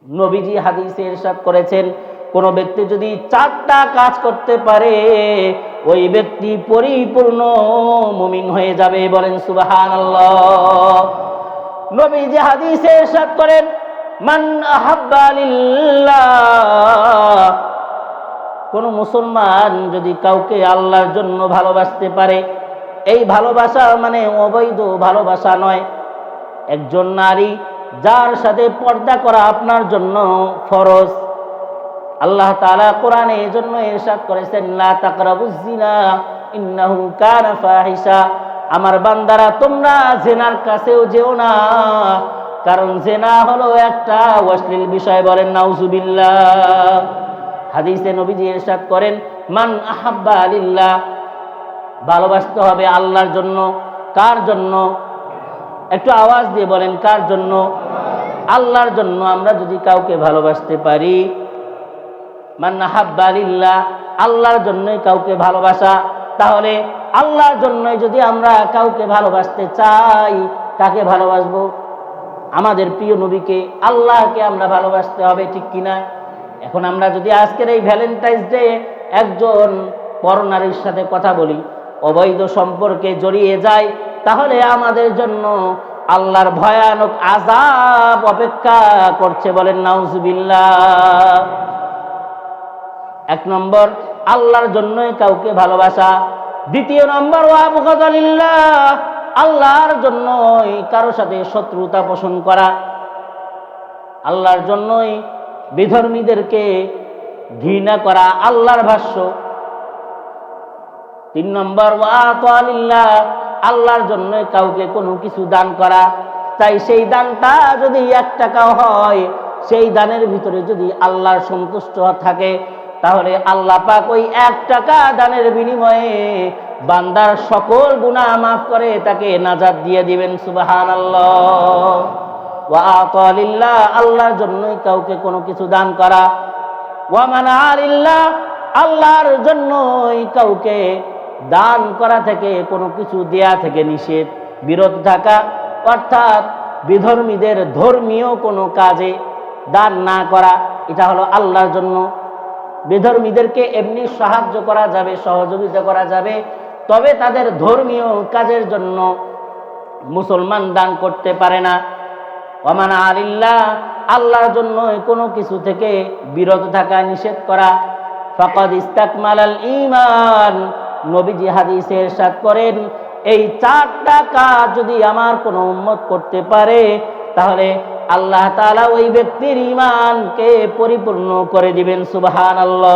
নবীজি হাদিসে ইরশাদ করেছেন, কোন ব্যক্তি যদি 4টা কাজ করতে পারে ওই ব্যক্তি পরিপূর্ণ মুমিন হয়ে যাবে। বলেন সুবহানাল্লাহ। নবীজি হাদিসে ইরশাদ করেন, মান আহাব্বা লিল্লাহ, কোন মুসলমান যদি কাউকে আল্লাহর জন্য ভালোবাসতে পারে, এই ভালোবাসা মানে অবৈধ ভালোবাসা নয়। একজন নারী যার সাথে পর্দা করা আপনার জন্য ফরজ, আল্লাহ তাআলা কোরআনে এজন্য ইরশাদ করেছেন, লা তাকরাবুজ জিনা ইন্নাহু কানা ফাহিশা, আমার বান্দারা তোমরা জিনার কাছেও যেও না, কারণ জিনা হলো একটা অশ্লীল বিষয়। বলেন নাউজুবিল্লাহ। হাদিসে নবীজি ইরশাদ করেন, মান আহাব্বা লিল্লাহ, ভালোবাসতে হবে আল্লাহর জন্য। কার জন্য? একটু আওয়াজ দিয়ে বলেন, কার জন্য? আল্লাহর জন্য। আমরা যদি কাউকে ভালোবাসতে পারি, মান আহাব্বা লিল্লাহ, আল্লাহর জন্যই কাউকে ভালোবাসা, তাহলে আল্লাহর জন্যই যদি আমরা কাউকে ভালোবাসতে চাই, কাকে ভালোবাসবো? আমাদের প্রিয় নবীকে, আল্লাহকে আমরা ভালোবাসতে হবে, ঠিক কিনা? এখন আমরা যদি আজকের এই ভ্যালেন্টাইন্স ডে একজন পরনারীর সাথে কথা বলি, অবৈধ সম্পর্কে জড়িয়ে যাই, তাহলে আমাদের জন্য আল্লাহর ভয়ানক আযাব অপেক্ষা করছে। বলেন নাউজুবিল্লাহ। 1 নম্বর আল্লাহর জন্যই কাউকে ভালোবাসা। 2 নম্বর ওয়া বুগযা লিল্লাহ, আল্লাহর জন্যই কারো সাথে শত্রুতা পোষণ করা, আল্লাহর জন্যই বিধর্মীদেরকে ঘৃণা করা, আল্লাহর ভাষ্য। 3 নম্বর ওয়া আতা লিল্লাহ, আল্লাহর জন্য কাউকে কোনো কিছু দান করা, তাই সেই দানটা যদি 1 টাকাও হয়, সেই দানের ভিতরে যদি আল্লাহর সন্তুষ্ট থাকে, তাহলে আল্লাহ পাক ওই 1 টাকা দানের বিনিময়ে বান্দার সকল গুনাহ মাফ করে তাকে নাজাত দিয়ে দিবেন। সুবহানাল্লাহ। ওয়া আতা লিল্লাহ, আল্লাহর জন্যই কাউকে কোনো কিছু দান করা। ওয়া মানা লিল্লাহ, আল্লাহর জন্যই কাউকে দান করা থেকে, কোনো কিছু দেয়া থেকে নিষেধ, বিরত থাকা, অর্থাৎ বিধর্মীদের ধর্মীয় কোনো কাজে দান না করা, এটা হলো আল্লাহর জন্য। বিধর্মীদেরকে এমনি সাহায্য করা যাবে, সহযোগিতা করা যাবে, তবে তাদের ধর্মীয় কাজের জন্য মুসলমান দান করতে পারে না। ওয়া মানা লিল্লাহ, আল্লাহর জন্য কোনো কিছু থেকে বিরত থাকা, নিষেধ করা। ফাকাদ ইস্তাকমালাল ঈমান, নবীজি হাদিসে ইরশাদ করেন, এই 4টা কাজ যদি আমার কোনো উম্মত করতে পারে, তাহলে আল্লাহ তাআলা ওই ব্যক্তির ঈমানকে পরিপূর্ণ করে দিবেন। সুবহানাল্লাহ।